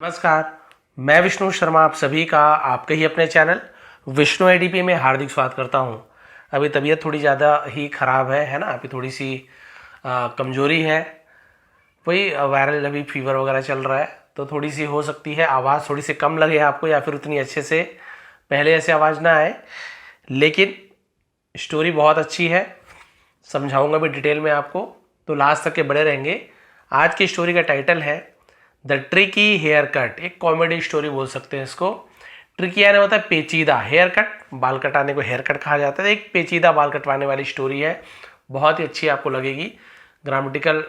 नमस्कार, मैं विष्णु शर्मा आप सभी का आपके ही अपने चैनल विष्णु एडीपी में हार्दिक स्वागत करता हूं। अभी तबीयत थोड़ी ज़्यादा ही ख़राब है ना। अभी थोड़ी सी कमज़ोरी है, वही वायरल अभी फीवर वगैरह चल रहा है, तो थोड़ी सी हो सकती है आवाज़ थोड़ी सी कम लगे आपको, या फिर उतनी अच्छे से पहले ऐसे आवाज़ ना आए। लेकिन स्टोरी बहुत अच्छी है, समझाऊँगा भी डिटेल में आपको, तो लास्ट तक के बड़े रहेंगे। आज की स्टोरी का टाइटल है द ट्रिकी हेयर कट। एक कॉमेडी स्टोरी बोल सकते हैं इसको। ट्रिकी यानी होता है पेचीदा, हेयर कट, बाल कटाने को हेयर कट कहा जाता है। एक पेचीदा बाल कटवाने वाली स्टोरी है, बहुत ही अच्छी आपको लगेगी। ग्रामेटिकल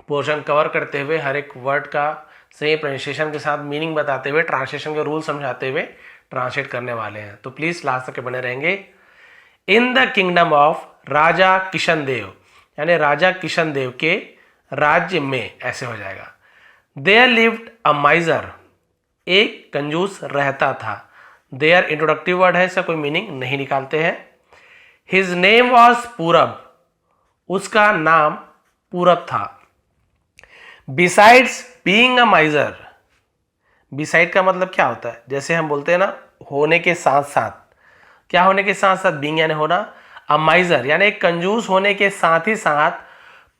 पोर्शन कवर करते हुए, हर एक वर्ड का सही प्रोनाउंसिएशन के साथ मीनिंग बताते हुए, ट्रांसलेशन के रूल समझाते हुए ट्रांसलेट करने वाले हैं, तो प्लीज लास्ट तक के बने रहेंगे। इन द किंगडम ऑफ राजा किशन देव, यानी राजा किशन देव के राज्य में, ऐसे हो जाएगा। There lived a miser, एक कंजूस रहता था। There इंट्रोडक्टिव वर्ड है, इसका कोई मीनिंग नहीं निकालते हैं। His name was पूरब, उसका नाम पूरब था। Besides being a miser, beside का मतलब क्या होता है, जैसे हम बोलते हैं ना, होने के साथ साथ। क्या होने के साथ साथ? being यानी होना, a miser यानी एक कंजूस होने के साथ ही साथ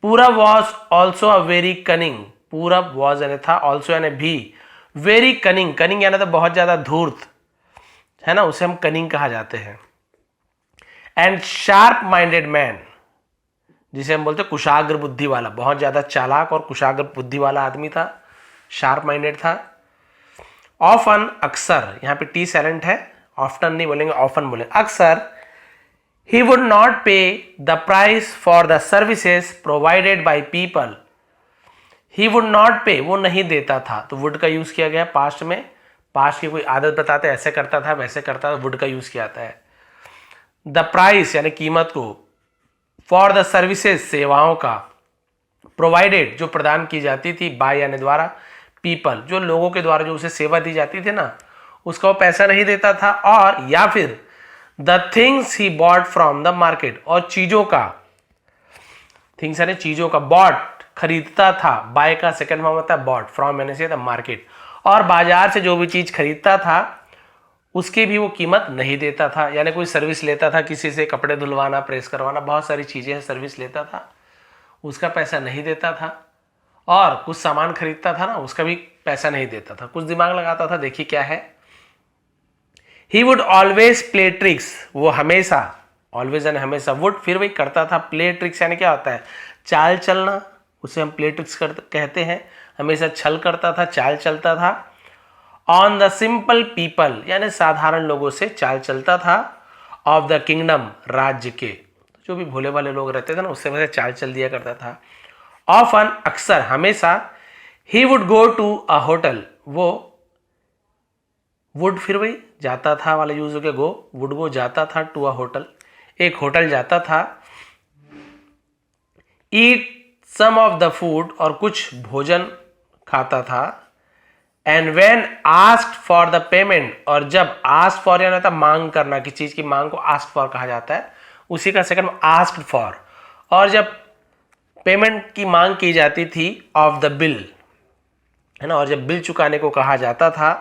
पूरब was also a very cunning, पूरब वॉज यानी था, ऑल्सो यानी भी, वेरी कनिंग, कनिंग यानी तो बहुत ज्यादा धूर्त है ना, उसे हम कनिंग कहा जाते हैं। एंड शार्प माइंडेड मैन, जिसे हम बोलते हैं कुशाग्र बुद्धि वाला, बहुत ज्यादा चालाक और कुशाग्र बुद्धि वाला आदमी था, शार्प माइंडेड था। ऑफन, अक्सर, यहाँ पे टी साइलेंट है, ऑफ्टन नहीं बोलेंगे, ऑफन बोलेंगे, अक्सर। ही वुड नॉट पे the price for the services provided by people, he would not पे, वो नहीं देता था, तो वुड का यूज किया गया पास्ट में। पास्ट की कोई आदत बताते, ऐसे करता था वैसे करता था, वुड का यूज किया जाता है। द प्राइस यानी कीमत को, फॉर द सर्विसेज सेवाओं का, प्रोवाइडेड जो प्रदान की जाती थी, बाय यानी द्वारा, पीपल जो लोगों के द्वारा जो उसे सेवा दी जाती थी ना, उसका वो पैसा नहीं देता था। और या फिर the things he bought from the market, और चीजों का, थिंग्स यानी चीजों का, बॉट खरीदता था, बाय का सेकंड फॉर्म होता है बॉट, फ्रॉम यानी से द मार्केट, और बाजार से जो भी चीज खरीदता था उसकी भी वो कीमत नहीं देता था। यानी कोई सर्विस लेता था किसी से, कपड़े धुलवाना, प्रेस करवाना, बहुत सारी चीजें सर्विस लेता था, उसका पैसा नहीं देता था। और कुछ सामान खरीदता था ना, उसका भी पैसा नहीं देता था, कुछ दिमाग लगाता था। देखिए क्या है, he would always play tricks, वो हमेशा, ऑलवेज यानी हमेशा, वुड फिर वही करता था, प्ले ट्रिक्स यानी क्या होता है, चाल चलना, उसे हम प्ले ट्रिक्स कहते हैं। हमेशा छल करता था, चाल चलता था। ऑन द सिंपल पीपल यानी साधारण लोगों से चाल चलता था। ऑफ द किंगडम, राज्य के, जो भी भोले वाले लोग रहते थे ना, उससे वैसे चाल चल दिया करता था। ऑफन, अक्सर, हमेशा। He would go to a hotel, वो वुड फिर वही जाता था वाला यूज हो गया, गो, वुड गो जाता था, टू अ होटल, एक होटल जाता था। ईट सम ऑफ द फूड, और कुछ भोजन खाता था। And when asked for the payment, और जब आस्क फॉर यानी था मांग करना, किसी चीज की मांग को आस्क फॉर कहा जाता है, उसी का सेकंड आस्क्ड फॉर। और जब पेमेंट की मांग की जाती थी, ऑफ द बिल है ना, और जब बिल चुकाने को कहा जाता था,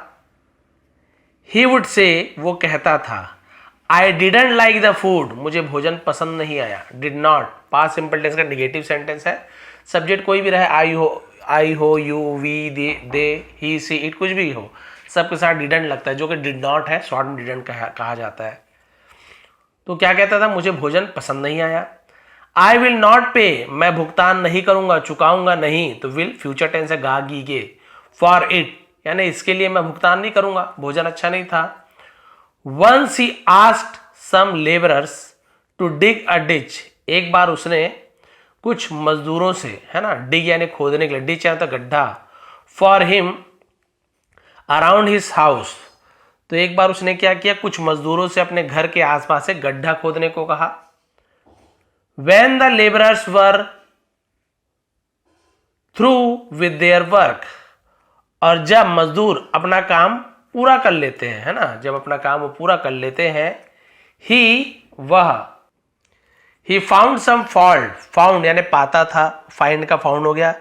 ही वुड से, वो कहता था, I didn't like the food, मुझे भोजन पसंद नहीं आया। Did not past simple tense का निगेटिव सेंटेंस है, सब्जेक्ट कोई भी रहे, आई हो, you, we, they, he, she, it, कुछ भी हो, सबके साथ डिडंट लगता है, जो कि डिड नॉट है, शॉर्ट में डिडंट कहा जाता है। तो क्या कहता था, मुझे भोजन पसंद नहीं आया। आई विल नॉट पे, मैं भुगतान नहीं करूंगा, चुकाऊंगा नहीं, तो विल फ्यूचर टेंस है, गा, गी, गे। फॉर इट यानी इसके लिए मैं भुगतान नहीं करूंगा, भोजन अच्छा नहीं था। Once he asked some labourers to dig a ditch, एक बार उसने कुछ मजदूरों से, है ना, डिग यानी खोदने के लिए, डिच यानी तो गड्ढा, for him around his house, तो एक बार उसने क्या किया, कुछ मजदूरों से अपने घर के आसपास से गड्ढा खोदने को कहा। When the labourers were through with their work, और जब मजदूर अपना काम पूरा कर लेते हैं, है ना, जब अपना काम वो पूरा कर लेते हैं, ही, वह, he found some fault, found यानी पाता था, फाइंड का फाउंड हो गया,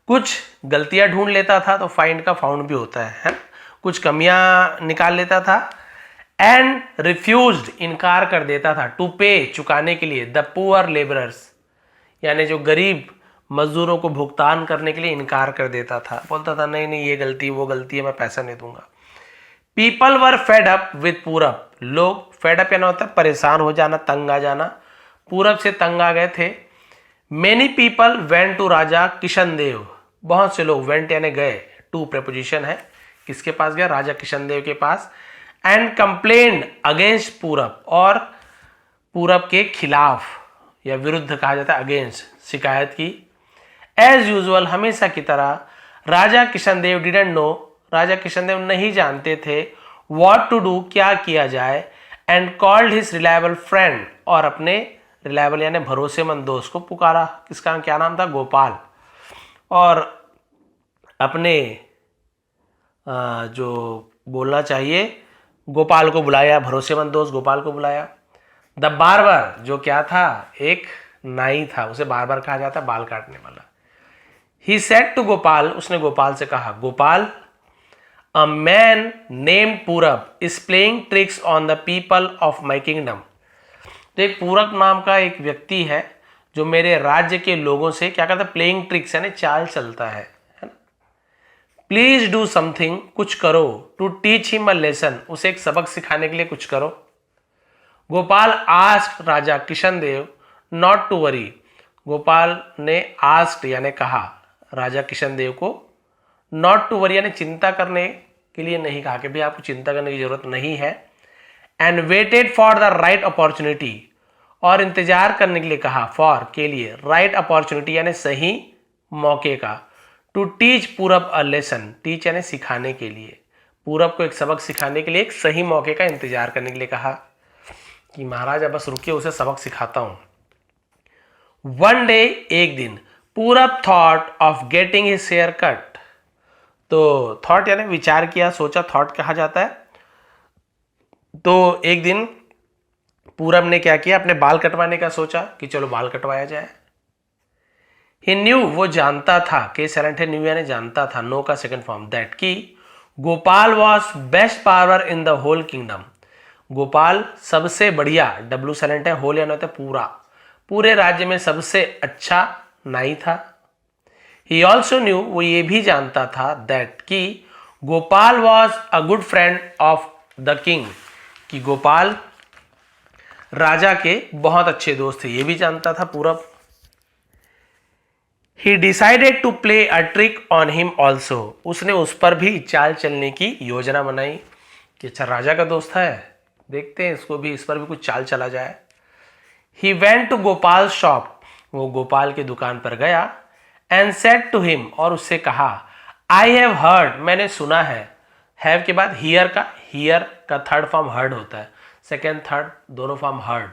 कुछ गलतियां ढूंढ लेता था, तो फाइंड का फाउंड भी होता है ना? कुछ कमियां निकाल लेता था। एंड रिफ्यूज्ड, इनकार कर देता था, टू पे, चुकाने के लिए, द पुअर लेबरर्स, यानी जो गरीब मजदूरों को भुगतान करने के लिए इनकार कर देता था, बोलता था नहीं नहीं ये गलती वो गलती है, मैं पैसा नहीं दूंगा। People were fed up with पूरब, लोग फेड अप यानी होता है परेशान हो जाना, तंग आ जाना, पूरब से तंग आ गए थे। मेनी पीपल वेंट टू राजा किशन देव, बहुत से लोग, वेंट यानी गए, टू प्रेपोजिशन है, किसके पास गया? राजा किशन देव के पास। एंड कंप्लेन्ड अगेंस्ट पूरब, और पूरब के खिलाफ या विरुद्ध कहा जाता है, अगेंस्ट, शिकायत की। एज यूजुअल, हमेशा की तरह, राजा किशन देव डिडंट नो, राजा किशन देव नहीं जानते थे, व्हाट टू डू, क्या किया जाए। And called his reliable friend, और अपने रिलायबल यानी भरोसेमंद दोस्त को पुकारा, किसका क्या नाम था? गोपाल। और अपने जो बोलना चाहिए, गोपाल को बुलाया, भरोसेमंद दोस्त गोपाल को बुलाया। द बार्बर, जो क्या था? एक नाई था, उसे बार्बर कहा जाता है, बाल काटने वाला। ही सेड टू गोपाल, उसने गोपाल से कहा, गोपाल, अ मैन नेम्ड पूरब is playing tricks on the people of my kingdom. तो एक पूरब नाम का एक व्यक्ति है जो मेरे राज्य के लोगों से क्या करता है? प्लेइंग ट्रिक्स यानी चाल चलता है ना? प्लीज डू समथिंग, कुछ करो, to teach him a lesson, उसे एक सबक सिखाने के लिए कुछ करो। Gopal asked Raja Kishan Dev not to worry, Gopal ने आस्क्ड यानी कहा राजा किशन देव को, नॉट टू वरी यानी चिंता करने के लिए नहीं कहा कि भाई आपको चिंता करने की जरूरत नहीं है। And waited for the right opportunity, और इंतजार करने के लिए कहा, फॉर के लिए, राइट अपॉर्चुनिटी यानी सही मौके का, टू टीच पूरब अ लेसन, टीच यानी सिखाने के लिए, पूरब को एक सबक सिखाने के लिए एक सही मौके का इंतजार करने के लिए कहा कि महाराज बस रुकिए, उसे सबक सिखाता हूं। वन डे, एक दिन, Purab thought of getting his hair cut, तो थॉट यानी विचार किया, सोचा, थॉट कहा जाता है। तो एक दिन पूरब ने क्या किया? अपने बाल कटवाने का सोचा कि चलो बाल कटवाया जाए। ही न्यू, वो जानता था, के साइलेंट है, न्यू यानी जानता था, नो का सेकंड फॉर्म, दैट की Gopal was best power in the whole kingdom, Gopal सबसे बढ़िया, डब्ल्यू साइलेंट है, होल यानी होता है पूरा, पूरे राज्य में सबसे अच्छा नाई था। ही ऑल्सो न्यू, वो ये भी जानता था, दैट की Gopal was a good friend of the king, कि गोपाल राजा के बहुत अच्छे दोस्त थे, ये भी जानता था Purab. He decided to play a trick on him also, उसने उस पर भी चाल चलने की योजना बनाई कि अच्छा राजा का दोस्त है, देखते हैं इसको भी, इस पर भी कुछ चाल चला जाए। He went to Gopal shop, वो गोपाल की दुकान पर गया। एंड सेड टू हिम, और उससे कहा, आई हैव हर्ड, मैंने सुना है, हैव के बाद हियर का थर्ड फॉर्म हर्ड होता है, सेकेंड थर्ड दोनों फॉर्म हर्ड,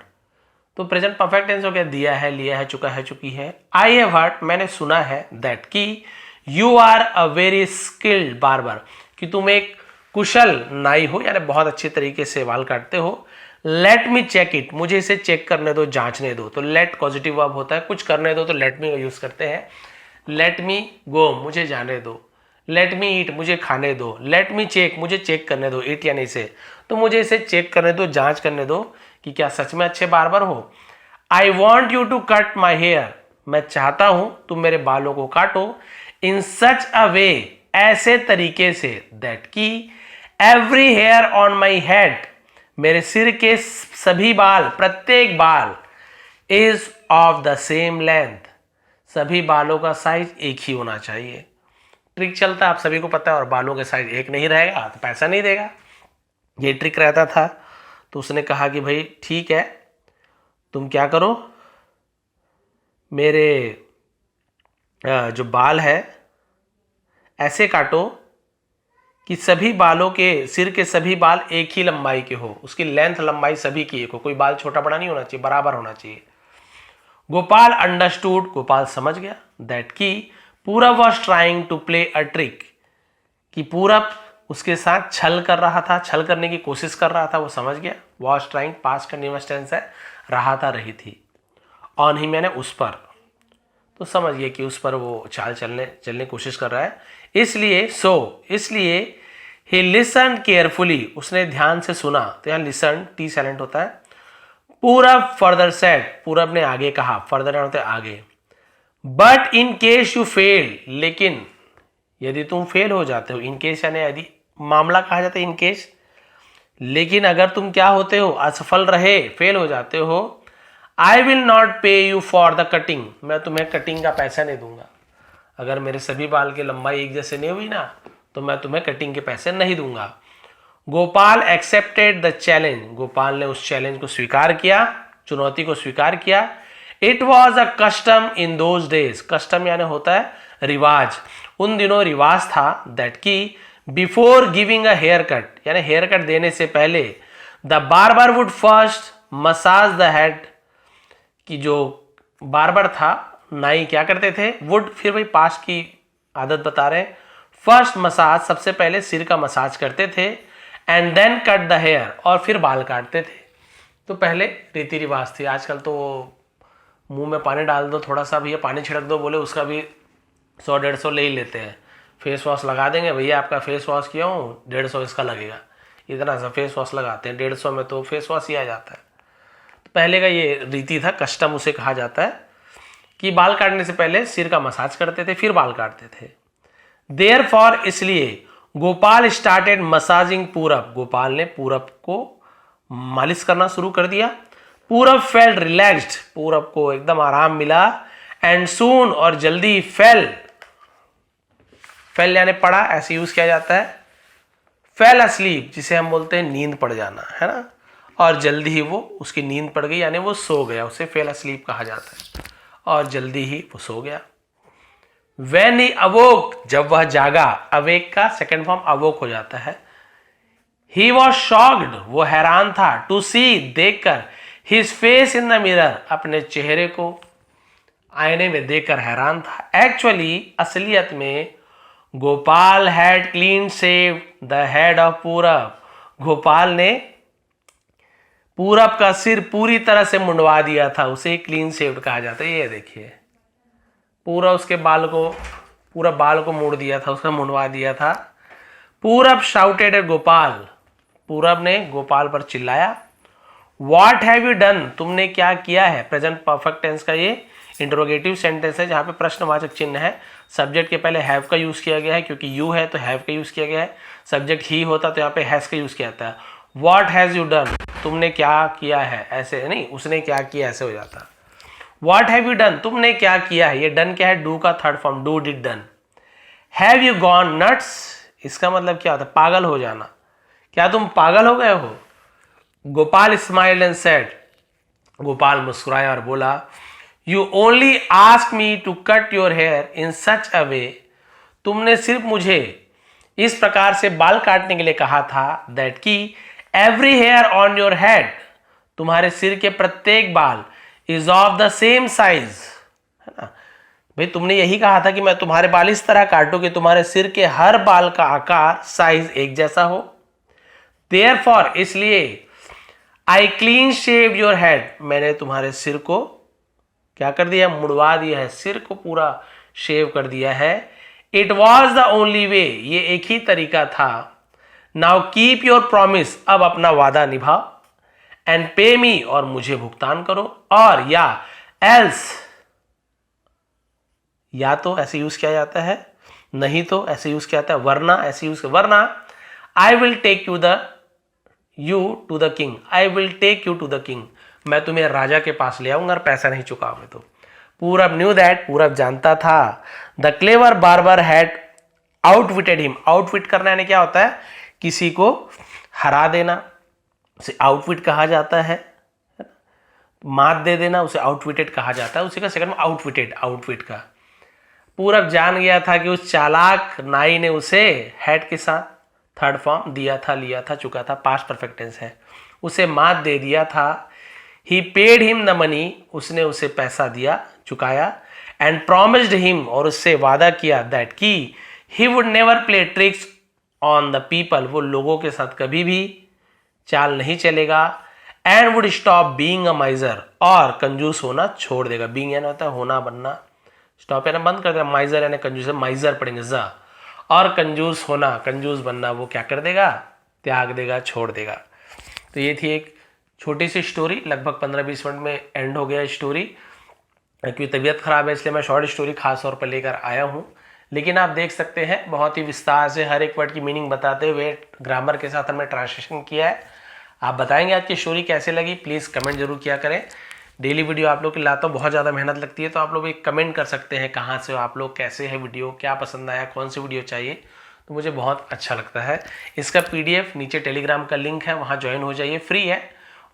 तो प्रेजेंट परफेक्ट टेंस हो गया, दिया है, लिया है, चुका है, चुकी है। आई हैव हर्ड, मैंने सुना है, दैट की you are a very skilled barber, कि तुम एक कुशल नाई हो, यानी बहुत अच्छे तरीके से बाल काटते हो। लेट मी चेक इट, मुझे इसे चेक करने दो, जांचने दो, तो लेट पॉजिटिव वर्ब होता है, कुछ करने दो तो लेट मी का यूज करते हैं। लेट मी गो, मुझे जाने दो। लेट मी ईट, मुझे खाने दो। लेट मी चेक, मुझे चेक करने दो, ईट यानी इसे, तो मुझे इसे चेक करने दो, जांच करने दो कि क्या सच में अच्छे बार्बर हो। I want you to cut my hair, मैं चाहता हूं तुम मेरे बालों को काटो। इन सच अ वे, ऐसे तरीके से, दैट की every hair on my head, मेरे सिर के सभी बाल, प्रत्येक बाल, is of the same length, सभी बालों का साइज एक ही होना चाहिए। ट्रिक चलता है, आप सभी को पता है, और बालों का साइज एक नहीं रहेगा तो पैसा नहीं देगा, ये ट्रिक रहता था। तो उसने कहा कि भाई ठीक है, तुम क्या करो, मेरे जो बाल है ऐसे काटो कि सभी बालों के, सिर के सभी बाल एक ही लंबाई के हो, उसकी लेंथ लंबाई सभी की एक हो, कोई बाल छोटा बड़ा नहीं होना चाहिए, बराबर होना चाहिए। गोपाल अंडरस्टूड, गोपाल समझ गया, दैट की Purab was trying to play a trick, कि पूरब उसके साथ छल कर रहा था, छल करने की कोशिश कर रहा था, वो समझ गया। Was trying past continuous tense है, रहा था, रही थी। ऑन ही मैंने उस पर, तो समझिए कि उस पर वो चाल चलने चलने की कोशिश कर रहा है। इसलिए ही लिसन केयरफुली, उसने ध्यान से सुना। तो यहाँ लिसन टी साइलेंट होता है। पूरब फर्दर सेड, पूरब ने आगे कहा, फर्दर होता है आगे। But in case you fail, लेकिन यदि तुम फेल हो जाते हो, इन केस यानी यदि मामला कहा जाता है इन केस, लेकिन अगर तुम क्या होते हो, असफल रहे, फेल हो जाते हो, आई विल नॉट पे यू फॉर द कटिंग, मैं तुम्हें कटिंग का पैसा नहीं दूंगा। अगर मेरे सभी बाल की लंबाई एक जैसे नहीं हुई ना, तो मैं तुम्हें कटिंग के पैसे नहीं दूंगा। Gopal accepted the challenge, Gopal ने उस चैलेंज को स्वीकार किया, चुनौती को स्वीकार किया। It was a custom in those days, custom यानी होता है रिवाज, उन दिनों रिवाज था, दैट की before giving a hair cut, यानी हेयर कट देने से पहले the barber would first massage the head, कि जो बार्बर था, नाई क्या करते थे, वुड, फिर भाई पास की आदत बता रहे हैं, फर्स्ट मसाज, सबसे पहले सिर का मसाज करते थे, and then cut the hair, और फिर बाल काटते थे। तो पहले रीति रिवाज थी। आजकल तो मुंह में पानी डाल दो, थोड़ा सा भैया पानी छिड़क दो, बोले उसका भी 100-150 ले ही लेते हैं। फेस वॉश लगा देंगे, भैया आपका फेस वॉश किया हूँ, 150 इसका लगेगा, इतना सा फेस वॉश लगाते हैं, 150 में तो फेस वॉश ही आ जाता है। तो पहले का ये रीति था, कस्टम उसे कहा जाता है, कि बाल काटने से पहले सिर का मसाज करते थे, फिर बाल काटते थे। देयरफॉर, इसलिए गोपाल स्टार्टेड मसाजिंग पूरब, गोपाल ने पूरब को मालिश करना शुरू कर दिया। पूरब फेल्ट रिलैक्स्ड, पूरब को एकदम आराम मिला। एंड सून, और जल्दी, फेल यानी पड़ा, ऐसे यूज किया जाता है। फेल अस्लीप, जिसे हम बोलते हैं नींद पड़ जाना, है ना, और जल्दी ही वो, उसकी नींद पड़ गई यानी वो सो गया, उसे फेल अस्लीप कहा जाता है, और जल्दी ही वो सो गया। When he awoke, जब वह जागा, अवेक का सेकेंड फॉर्म अवोक हो जाता है। He was shocked, वो हैरान था, टू सी, देखकर, his face in the mirror, अपने चेहरे को आईने में देखकर हैरान था। एक्चुअली, असलियत में, Gopal had clean shaved the head of पूरब, गोपाल ने पूरब का सिर पूरी तरह से मुंडवा दिया था, उसे क्लीन शेव्ड कहा जाता है। ये देखिए, पूरा उसके बाल को, पूरा बाल को मोड़ दिया था, उसका मुंडवा दिया था। पूरब शाउटेड एट गोपाल, पूरब ने गोपाल पर चिल्लाया। व्हाट हैव यू डन, तुमने क्या किया है। प्रेजेंट परफेक्ट टेंस का ये इंटरोगेटिव सेंटेंस है, जहां पे प्रश्नवाचक चिन्ह है। सब्जेक्ट के पहले हैव का यूज किया गया है, क्योंकि यू है तो हैव का यूज किया गया है। सब्जेक्ट ही होता तो यहाँ पे हैज का यूज किया जाता है। व्हाट हैज यू डन, तुमने क्या किया है, ऐसे नहीं, उसने क्या किया, ऐसे हो जाता। व्हाट हैव यू डन, तुमने क्या किया है। ये डन क्या है, डू का third form, do did done. Have you gone nuts, इसका मतलब क्या होता है, पागल हो जाना, क्या तुम पागल हो गए हो। Gopal smiled and said, Gopal मुस्कुराया और बोला, you only ask me to cut your hair in such a way, तुमने सिर्फ मुझे इस प्रकार से बाल काटने के लिए कहा था, दैट की every hair on your head, तुम्हारे सिर के प्रत्येक बाल, is of the same size, है ना भाई, तुमने यही कहा था कि मैं तुम्हारे बाल इस तरह काटूं कि तुम्हारे सिर के हर बाल का आकार, साइज एक जैसा हो। देयरफॉर, इसलिए, I clean shave your head, मैंने तुम्हारे सिर को क्या कर दिया, मुड़वा दिया है, सिर को पूरा शेव कर दिया है। It was the only way, ये एक ही तरीका था। नाउ कीप योर प्रॉमिस, अब अपना वादा निभाओ। एंड पे मी, और मुझे भुगतान करो। और या एल्स, या तो ऐसे यूज किया जाता है, नहीं तो ऐसे यूज किया जाता है, वरना ऐसे यूज, वरना I will take you to the king, I will take you to the king, मैं तुम्हें राजा के पास ले आऊंगा और पैसा नहीं चुकाओगे तो। पूरब न्यू दैट, पूरब जानता था, the clever barber had आउटविटेड him, outwit करना यानी क्या होता है, किसी को हरा देना, उसे आउटविट कहा जाता है। मात दे देना, उसे आउटविटेड कहा जाता है, उसी का सेकंड में आउटविटेड, आउटविट का। पूरब जान गया था कि उस चालाक नाई ने उसे हेड के साथ थर्ड फॉर्म दिया था, लिया था, चुका था, पास्ट परफेक्ट टेंस है, उसे मात दे दिया था। ही पेड हिम द मनी, उसने उसे पैसा दिया, चुकाया। एंड प्रॉमिस्ड हिम, और उससे वादा किया, दैट की he would never play tricks on the people, वो लोगों के साथ कभी भी चाल नहीं चलेगा। And would stop being a माइजर, और कंजूस होना छोड़ देगा। बीइंग यानी होता है होना, बनना, स्टॉप यानी बंद कर देगा, माइजर यानी कंजूस, माइजर पढ़ेंगे ज। और कंजूस होना, कंजूस बनना, वो क्या कर देगा, त्याग देगा, छोड़ देगा। तो ये थी एक छोटी सी स्टोरी, लगभग 15-20 मिनट में एंड हो गया स्टोरी। क्योंकि तबीयत खराब है इसलिए मैं शॉर्ट स्टोरी खास तौर पर लेकर आया हूँ, लेकिन आप देख सकते हैं बहुत ही विस्तार से हर एक वर्ड की मीनिंग बताते हुए ग्रामर के साथ हमने ट्रांसलेशन किया है। आप बताएंगे आज की स्टोरी कैसे लगी, प्लीज़ कमेंट जरूर किया करें। डेली वीडियो आप लोग के लाता हूँ, बहुत ज़्यादा मेहनत लगती है, तो आप लोग एक कमेंट कर सकते हैं कहाँ से हो आप लोग, कैसे है वीडियो, क्या पसंद आया, कौन सी वीडियो चाहिए, तो मुझे बहुत अच्छा लगता है। इसका PDF नीचे टेलीग्राम का लिंक है, वहाँ ज्वाइन हो जाइए, फ्री है,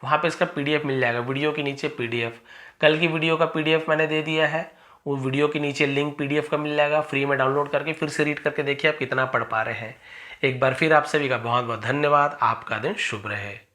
वहाँ पे इसका PDF मिल जाएगा, वीडियो के नीचे PDF। कल की वीडियो का PDF मैंने दे दिया है, वो वीडियो के नीचे लिंक PDF का मिल जाएगा, फ्री में डाउनलोड करके फिर से रीड करके देखिए आप कितना पढ़ पा रहे हैं। एक बार फिर आप सभी का बहुत बहुत धन्यवाद। आपका दिन शुभ रहे।